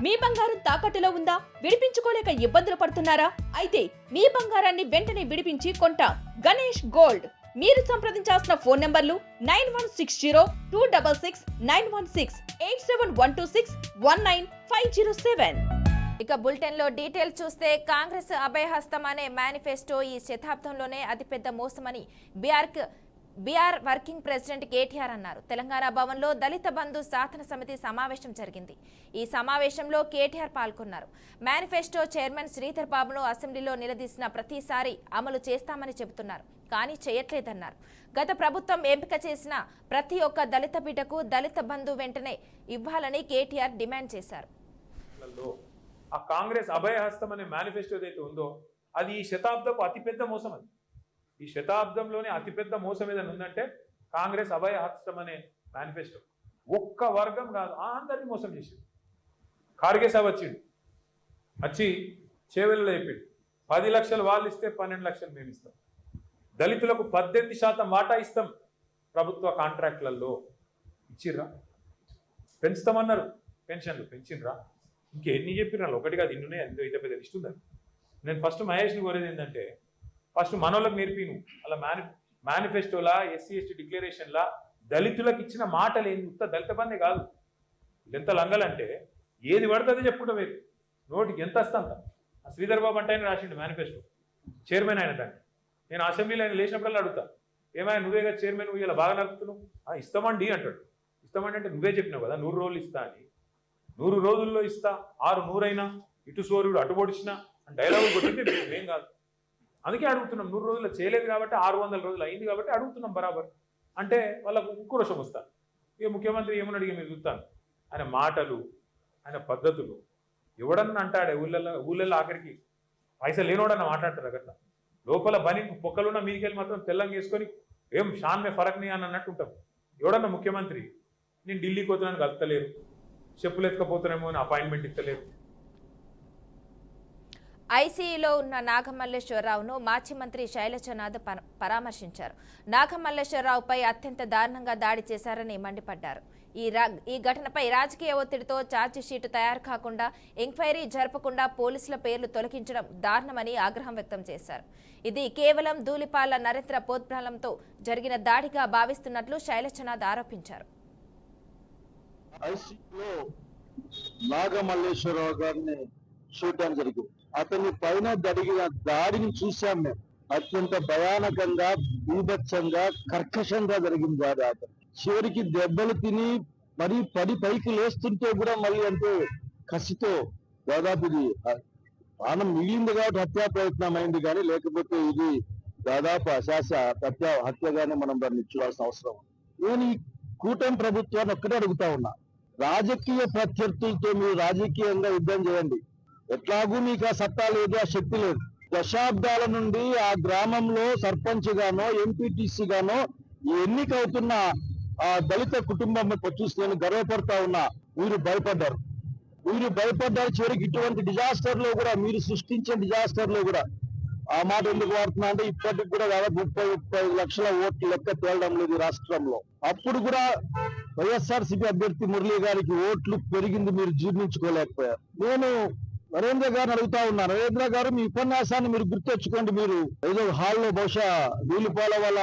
మీ బంగారం తాకట్టులో ఉందా? విడిపించుకోలేక ఇబ్బందులు పడుతున్నారా? అయితే మీ బంగారాన్ని వెంటనే విడిపించి కొంటాం. గణేష్ గోల్డ్. మీరు సంప్రదించాల్సిన ఫోన్ నంబర్లు 9160-266-916, 8712619507. ఇక బులెటిన్ లో డీటెయిల్ చూస్తే కాంగ్రెస్ అభయహస్తం అనే మేనిఫెస్టో ఈ శతాబ్దంలోనే అతిపెద్ద మోసమని బీఆర్ వర్కింగ్ ప్రెసిడెంట్ కేటీఆర్ అన్నారు. తెలంగాణ భవన్లో దళిత బంధు సాధన సమితి సమావేశం జరిగింది. ఈ సమావేశంలో కేటీఆర్ పాల్గొన్నారు. మేనిఫెస్టో చైర్మన్ శ్రీధర్ బాబును అసెంబ్లీలో నిలదీసిన ప్రతిసారి అమలు చేస్తామని చెబుతున్నారు, కానీ చేయట్లేదన్నారు. గత ప్రభుత్వం ఎంపిక చేసిన ప్రతి ఒక్క దళిత బిడ్డకు దళిత బంధు వెంటనే ఇవ్వాలని కేటీఆర్ డిమాండ్ చేశారు. ఆ కాంగ్రెస్ అభయహస్తం అనే మేనిఫెస్టో ఏదైతే ఉందో అది ఈ శతాబ్దపు అతిపెద్ద మోసం. అది ఈ శతాబ్దంలోనే అతిపెద్ద మోసం ఏదైనా ఉందంటే కాంగ్రెస్ అభయహస్తం అనే మేనిఫెస్టో. ఒక్క వర్గం కాదు, అందరినీ మోసం చేసింది. ఖార్గే సాబ్ వచ్చి చేవెళ్ళలో చెప్పాడు 10 లక్షలు వాళ్ళు ఇస్తే 12 లక్షలు మేము ఇస్తాం. దళితులకు 18% వాటా ఇస్తాం ప్రభుత్వ కాంట్రాక్ట్లలో. ఇచ్చిర్రా? పెంచుతామన్నారు, పెన్షన్లు పెంచినరా? ఇంకెన్ని చెప్పినారు? ఒకటి కాదు, ఇన్నునే ఎంతో ఇంత పెద్ద లిస్ట్ ఉందని. నేను ఫస్ట్ మహేష్ని కోరేది ఏంటంటే ఫస్ట్ మనోళ్ళకి నేర్పిను అలా మేనిఫెస్టోలా ఎస్సీ ఎస్టీ డిక్లరేషన్లా దళితులకు ఇచ్చిన మాటలు ఏంది? ఉత్త దళిత బందే కాదు. ఎంత లంగలంటే ఏది పడుతుందో చెప్పుకుంటా వేరు, నోటికి ఎంత వస్తంత. ఆ శ్రీధర్ బాబు అంటే ఆయన రాసిండు మేనిఫెస్టో, చైర్మన్ ఆయన. దాన్ని నేను అసెంబ్లీలో ఆయన లేచినప్పుడల్లా అడుగుతా, ఏమైనా నువ్వేగా చైర్మన్, నువ్వు ఇలా బాగా నడుపుతున్నావు? ఇస్తామండి అంటాడు. ఇస్తామండి అంటే నువ్వే చెప్పినావు కదా 100 రోజులు ఇస్తా అని. 100 రోజుల్లో ఇస్తా, 6 అయినా ఇటు సూర్యుడు అటు పొడిచినా అని డైలాగులు కొట్టింది ఏం కాదు. అందుకే అడుగుతున్నాం. 100 రోజుల్లో చేయలేదు కాబట్టి 600 రోజులు అయింది కాబట్టి అడుగుతున్నాం బరాబర్. అంటే వాళ్ళకు ఉక్రోషం వస్తాను. ఇక ముఖ్యమంత్రి ఏమని అడిగి మీరు చూస్తాను. ఆయన మాటలు, ఆయన పద్ధతులు ఎవడన్నా అంటాడే ఊళ్ళల్లో ఆఖరికి పైసలు లేనోడన్నా మాట్లాడతారు అట్లా. లోపల బని పొక్కలున్న మీదికెళ్ళి మాత్రం తెల్లంగా వేసుకొని ఏం షాన్ మే ఫరక్ నీ అని అన్నట్టు ఉంటాం. ఎవడన్నా ముఖ్యమంత్రి నేను ఢిల్లీకి పోతున్నాను కలుతలేరు, చెప్పులు ఎత్తుకపోతున్నామో అని అపాయింట్మెంట్ ఇస్తలేరు. ఐసీయూలో ఉన్న నాగమల్లేశ్వరరావును మాజీ మంత్రి శైలజనాథ్ పరామర్శించారు. నాగమల్లేశ్వరరావుపై అత్యంత దారుణంగా దాడి చేశారని మండిపడ్డారు. ఈ ఘటనపై రాజకీయ ఒత్తిడితో ఛార్జిషీటు తయారు కాకుండా ఎంక్వైరీ జరపకుండా పోలీసుల పేర్లు తొలగించడం దారుణమని ఆగ్రహం వ్యక్తం చేశారు. ఇది కేవలం ధూళిపాల నరేంద్ర పోత్బలంతో జరిగిన దాడిగా భావిస్తున్నట్లు శైలజనాథ్ ఆరోపించారు. నాగమల్లేశ్వరరావు గారిని చూడడానికి జరిగింది. అతని పైన జరిగిన దాడిని చూశాం మేము. అత్యంత భయానకంగా, బీభత్సంగా, కర్కశంగా జరిగింది దాడి. అతను చివరికి దెబ్బలు తిని మరి పైకి లేస్తుంటే కూడా మళ్ళీ అంటే కసితో దాదాపు ఇది ప్రాణం మిగిలింది కాబట్టి హత్యా ప్రయత్నం అయింది, కానీ లేకపోతే ఇది దాదాపు అశాస హత్యగానే మనం దాన్ని ఇచ్చుకోవాల్సిన అవసరం. నేను ఈ కూటమి ప్రభుత్వాన్ని ఒక్కటే అడుగుతా ఉన్నా, రాజకీయ ప్రత్యర్థులతో మీరు రాజకీయంగా యుద్ధం చేయండి. ఎట్లాగూ మీకు ఆ సత్తా లేదు, ఆ శక్తి లేదు. దశాబ్దాల నుండి ఆ గ్రామంలో సర్పంచ్ గానో ఎంపీటీసీ గానో ఎన్నికవుతున్న ఆ దళిత కుటుంబం చూసి నేను గర్వపడతా ఉన్నా. మీరు భయపడ్డారు. చివరికి ఇటువంటి డిజాస్టర్ లో కూడా, మీరు సృష్టించిన డిజాస్టర్ లో కూడా, ఆ మాట ఎందుకు వాడుతున్నా అంటే ఇప్పటికి కూడా దాదాపు 30-35 లక్షల ఓట్లు లెక్క తేలడం లేదు రాష్ట్రంలో. అప్పుడు కూడా వైఎస్ఆర్సీపీ అభ్యర్థి మురళీ గారికి ఓట్లు పెరిగింది, మీరు జీర్ణించుకోలేకపోయారు. నేను నరేంద్ర గారిని అడుగుతా ఉన్నా, నరేంద్ర గారు మీ ఉపన్యాసాన్ని మీరు గుర్తెచ్చుకోండి. మీరు ఏదో హాల్లో బహుశా వీలుపాల వల్ల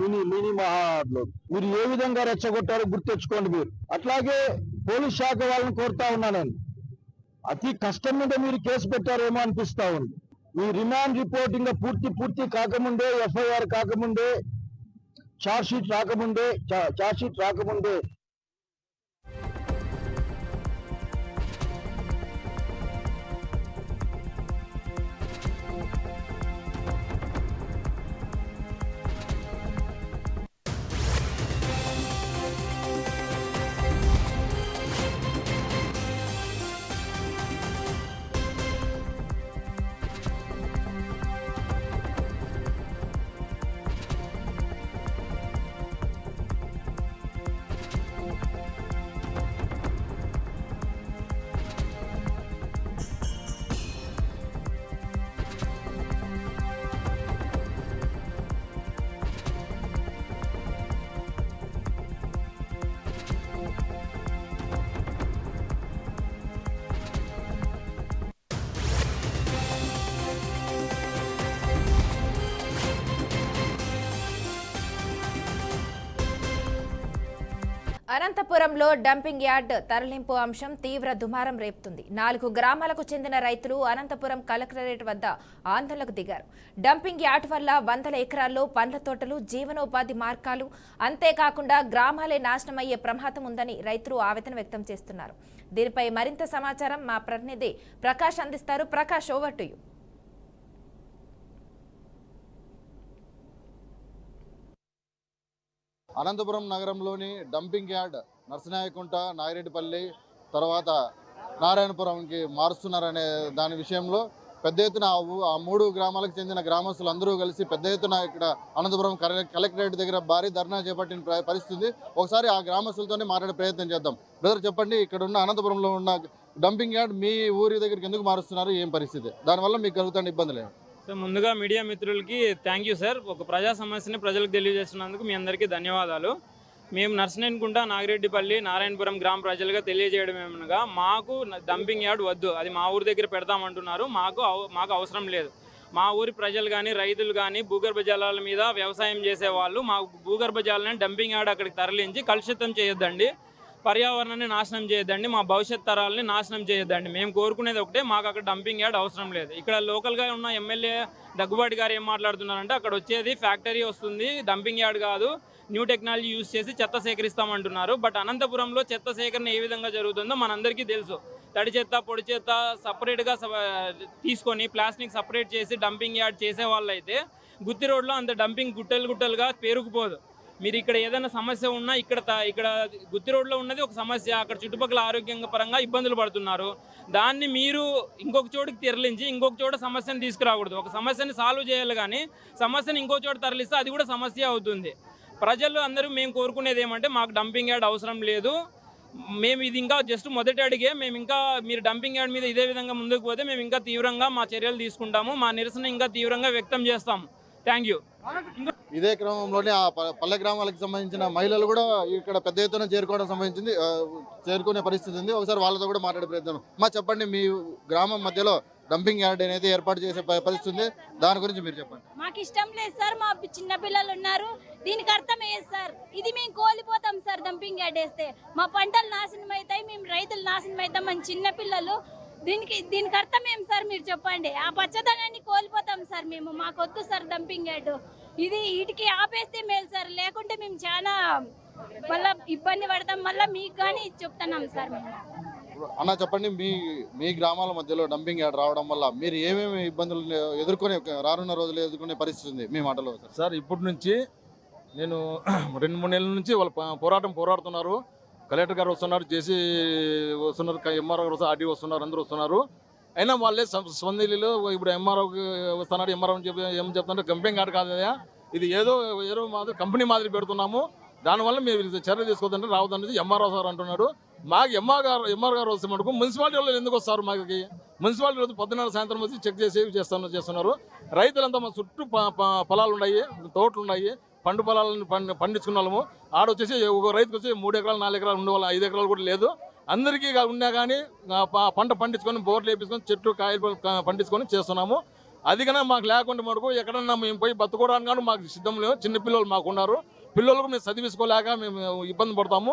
మినీ మహాలో మీరు ఏ విధంగా రెచ్చగొట్టారో గుర్తెచ్చుకోండి మీరు. అట్లాగే పోలీస్ శాఖ వాళ్ళని కోరుతా ఉన్నా నేను, అతి కష్టం మీద మీరు కేసు పెట్టారేమో అనిపిస్తా ఉంది. మీ రిమాండ్ రిపోర్ట్ ఇంకా పూర్తి కాకముందే, ఎఫ్ఐఆర్ కాకముందే, ఛార్జ్ షీట్ రాకముందే అనంతపురంలో డంపింగ్ యార్డ్ తరలింపు అంశం తీవ్ర దుమారం రేపుతుంది. 4 గ్రామాలకు చెందిన రైతులు అనంతపురం కలెక్టరేట్ వద్ద ఆందోళనకు దిగారు. డంపింగ్ యార్డ్ వల్ల వందల ఎకరాల్లో పండ్ల తోటలు, జీవనోపాధి మార్గాలు, అంతేకాకుండా గ్రామాలే నాశనమయ్యే ప్రమాదం ఉందని రైతులు ఆవేదన వ్యక్తం చేస్తున్నారు. దీనిపై మరింత సమాచారం మా ప్రతినిధి ప్రకాష్ అందిస్తారు. Prakash, over to you. Anantapuram నగరంలోని డంపింగ్ యార్డ్ నర్సనాయకుంట, నాగిరెడ్డిపల్లి, తర్వాత నారాయణపురంకి మారుస్తున్నారనే దాని విషయంలో పెద్ద ఎత్తున ఆ 3 గ్రామాలకు చెందిన గ్రామస్తులు అందరూ కలిసి పెద్ద ఎత్తున ఇక్కడ అనంతపురం కలెక్టరేట్ దగ్గర భారీ ధర్నా చేపట్టిన పరిస్థితి. ఒకసారి ఆ గ్రామస్తులతోనే మాట్లాడే ప్రయత్నం చేద్దాం. బ్రదర్, చెప్పండి, ఇక్కడ ఉన్న అనంతపురంలో ఉన్న డంపింగ్ యార్డ్ మీ ఊరి దగ్గరికి ఎందుకు మారుస్తున్నారు, ఏం పరిస్థితి, దానివల్ల మీకు కలుగుతున్న ఇబ్బందులు? సో ముందుగా మీడియా మిత్రులకి థ్యాంక్ యూ సార్. ఒక ప్రజా సమస్యని ప్రజలకు తెలియజేస్తున్నందుకు మీ అందరికీ ధన్యవాదాలు. మేము నర్సనేనికుంట, నాగిరెడ్డిపల్లి, నారాయణపురం గ్రామ ప్రజలుగా తెలియజేయడం ఏమనగా, మాకు డంపింగ్ యార్డ్ వద్దు, అది మా ఊరి దగ్గర పెడతామంటున్నారు. మాకు అవసరం లేదు. మా ఊరి ప్రజలు కానీ, రైతులు కానీ, భూగర్భ జలాల మీద వ్యవసాయం చేసేవాళ్ళు మా భూగర్భ జలాలను డంపింగ్ యార్డ్ అక్కడికి తరలించి కలుషితం చేయొద్దండి, పర్యావరణాన్ని నాశనం చేయొద్దండి, మా భవిష్యత్ తరాలని నాశనం చేయొద్దండి. మేము కోరుకునేది ఒకటే, మాకు అక్కడ డంపింగ్ యార్డ్ అవసరం లేదు. ఇక్కడ లోకల్గా ఉన్న ఎమ్మెల్యే దగ్గుబాటి గారు ఏం మాట్లాడుతున్నారంటే, అక్కడ వచ్చేది ఫ్యాక్టరీ వస్తుంది, డంపింగ్ యార్డ్ కాదు, న్యూ టెక్నాలజీ యూజ్ చేసి చెత్త సేకరిస్తామంటున్నారు. బట్ అనంతపురంలో చెత్త సేకరణ ఏ విధంగా జరుగుతుందో మనందరికీ తెలుసు. తడి చెత్త, పొడి చెత్త సపరేట్గా తీసుకొని ప్లాస్టిక్ సపరేట్ చేసి డంపింగ్ యార్డ్ చేసే వాళ్ళు అయితే గుత్తి రోడ్లో అంత డంపింగ్ గుట్టలుగా పేరుకుపోదు. మీరు ఇక్కడ ఏదైనా సమస్య ఉన్నా ఇక్కడ గుత్తి రోడ్లో ఉన్నది ఒక సమస్య, అక్కడ చుట్టుపక్కల ఆరోగ్యంగా పరంగా ఇబ్బందులు పడుతున్నారు. దాన్ని మీరు ఇంకొక చోటుకి తరలించి ఇంకొక చోట సమస్యను తీసుకురాకూడదు. ఒక సమస్యని సాల్వ్ చేయాలి, కానీ సమస్యను ఇంకో చోట తరలిస్తే అది కూడా సమస్య అవుతుంది. ప్రజలు అందరూ మేము కోరుకునేది ఏమంటే, మాకు డంపింగ్ యార్డ్ అవసరం లేదు, మేము ఇది ఇంకా జస్ట్ మొదటి అడిగే, మేము ఇంకా మీరు డంపింగ్ యార్డ్ మీద ఇదే విధంగా ముందుకు పోతే మేము ఇంకా తీవ్రంగా మా చర్యలు తీసుకుంటాము, మా నిరసన ఇంకా తీవ్రంగా వ్యక్తం చేస్తాము. Thank you. ఇదే క్రమంలోనే ఆ పల్లె గ్రామాలకు సంబంధించిన మహిళలు కూడా ఇక్కడ పెద్ద ఎత్తున చేరుకునే పరిస్థితి ఉంది. ఒకసారి వాళ్ళతో కూడా మాట్లాడే ప్రయత్నం. చెప్పండి, మీ గ్రామం మధ్యలో డంపింగ్ యార్డ్ అనేది ఏర్పాటు చేసే పరిస్థితి ఉంది, దాని గురించి మీరు చెప్పండి. మాకు ఇష్టం లేదు సార్, మా చిన్న పిల్లలు ఉన్నారు, దీనికి అర్థం ఏది సార్? ఇది మేము కోల్పోతాం సార్. డంపింగ్ యార్డ్ వేస్తే మా పంటలు నాశనం అవుతాయి, మేము రైతులు నాశనం అవుతాం, మన చిన్న పిల్లలు. దీనికి అర్థం ఏం సార్, మీరు చెప్పండి. ఆ పచ్చదనాన్ని కోల్పోతాం సార్ మేము. మాకొద్దు సార్ డంపింగ్ యార్డ్. ఇది వీటికి ఆపేస్తే మేలు సార్, లేకుంటే మేము చాలా మళ్ళీ ఇబ్బంది పడతాం. మళ్ళీ మీకు కానీ చెప్తున్నాం సార్ మేము. అన్న, చెప్పండి, మీ గ్రామాల మధ్యలో డంపింగ్ యార్డ్ రావడం వల్ల మీరు ఏమేమి ఇబ్బందులు రానున్న రోజులు ఎదుర్కొనే పరిస్థితి ఉంది, మీ మాటలో? సార్, ఇప్పటి నుంచి నేను 2-3 నెలల నుంచి వాళ్ళు పోరాడుతున్నారు. కలెక్టర్ గారు వస్తున్నారు, జేసీ వస్తున్నారు, ఎంఆర్ఓ గారు వస్తున్నారు, ఆర్డీ వస్తున్నారు, అందరూ వస్తున్నారు. అయినా వాళ్ళే స్పందిలో ఇప్పుడు ఎంఆర్ఓకి వస్తున్నాడు. ఎంఆర్ఓ ఏం చెప్తున్నారు, డంపింగ్ యార్డ్ కాదయా, ఇది ఏదో మాదిరి కంపెనీ మాదిరి పెడుతున్నాము, దానివల్ల మీరు చర్య తీసుకోవద్దంటే రావద్దనేది ఎంఆర్ఓ సార్ అంటున్నాడు. మాకు ఎంఆర్ గారు వస్తే మటుకు మున్సిపాలిటీ వాళ్ళు ఎందుకు వస్తారు? మాకు మున్సిపాలిటీ రోజు 14 సాయంత్రం వచ్చి చెక్ చేసి చేస్తున్నారు. రైతులంతా మా చుట్టూ పొలాలు ఉన్నాయి, తోటలు ఉన్నాయి, పండు పొలాలను పండించుకున్న వాళ్ళము. ఆడొచ్చేసి ఒక రైతుకు వచ్చి 3 ఎకరాలు 4 ఎకరాలు ఉండే వాళ్ళు 5 ఎకరాలు కూడా లేదు. అందరికీ ఉన్నా కానీ పంట పండించుకొని, బోర్లు వేపించుకొని, చెట్లు కాయలు పండించుకొని చేస్తున్నాము. అది కన్నా మాకు లేకుండా మటుకు ఎక్కడన్నా మేము పోయి బతుకోవడానికి కానీ మాకు సిద్ధం లేవు. చిన్నపిల్లలు మాకు ఉన్నారు, పిల్లలకు మేము చదివించుకోలేక మేము ఇబ్బంది పడతాము.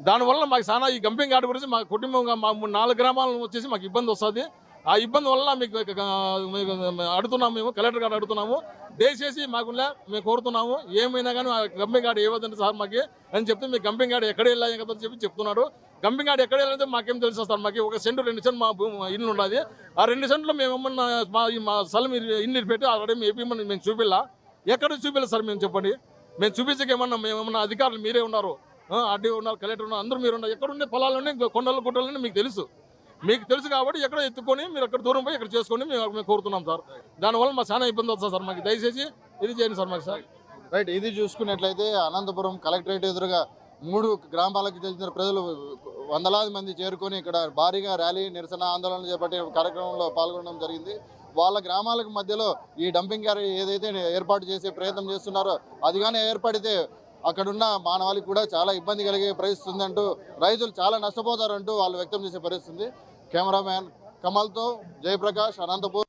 దానివల్ల మాకు చాలా ఈ డంపింగ్ యార్డ్ గురించి మా కుటుంబంగా మా 4 గ్రామాలను వచ్చేసి మాకు ఇబ్బంది వస్తుంది. ఆ ఇబ్బంది వల్ల మీకు అడుగుతున్నాము, మేము కలెక్టర్ గారు అడుగుతున్నాము, దయచేసి మాకులే మేము కోరుతున్నాము. ఏమైనా కానీ డంపింగ్ యార్డ్ ఏవద్దంటే సార్ మాకు అని చెప్తే, మీ డంపింగ్ యార్డ్ ఎక్కడ వెళ్ళాలి కదా చెప్పి చెప్తున్నాడు. డంపింగ్ యార్డ్ ఎక్కడ వెళ్ళాలంటే మాకేం తెలుసు సార్. మాకు 1 సెంటు 2 సెంటు మా ఇల్లు ఉన్నది. ఆ 2 సెంట్లో మేము ఏమన్నా మా స్థలం ఇల్లు పెట్టి ఆల్రెడీ మేము చూపిల్లా, ఎక్కడ చూపిల్లా సార్? మేము చెప్పండి, మేము చూపించకేమన్నా మేమేమన్నా అధికారులు మీరే ఉన్నారు, ఆర్డీ ఉన్నారు, కలెక్టర్ ఉన్నారు, అందరూ మీరు ఉన్నారు. ఎక్కడుండే పొలాలన్నీ కొండలు గుట్టలన్నీ మీకు తెలుసు కాబట్టి ఎక్కడ ఎత్తుకొని మీరు అక్కడ దూరం పోయి ఇక్కడ చేసుకొని మేము కోరుతున్నాం సార్. దానివల్ల మాకు చాలా ఇబ్బంది వస్తుంది సార్. మాకు దయచేసి ఇది చేయండి సార్ మాకు. సార్ రైట్, ఇది చూసుకున్నట్లయితే అనంతపురం కలెక్టరేట్ ఎదురుగా 3 గ్రామాలకు చెందిన ప్రజలు వందలాది మంది చేరుకొని ఇక్కడ భారీగా ర్యాలీ, నిరసన, ఆందోళన చేపట్టే కార్యక్రమంలో పాల్గొనడం జరిగింది. వాళ్ళ గ్రామాలకు మధ్యలో ఈ డంపింగ్ యార్డ్ ఏదైతే ఏర్పాటు చేసే ప్రయత్నం చేస్తున్నారో అది కానీ ఏర్పడితే అక్కడున్న మానవాళికి కూడా చాలా ఇబ్బంది కలిగే పరిస్థితి ఉందంటూ, రైతులు చాలా నష్టపోతారంటూ వాళ్ళు వ్యక్తం చేసే పరిస్థితి ఉంది. కెమెరామ్యాన్ కమల్తో జయప్రకాష్, అనంతపూర్.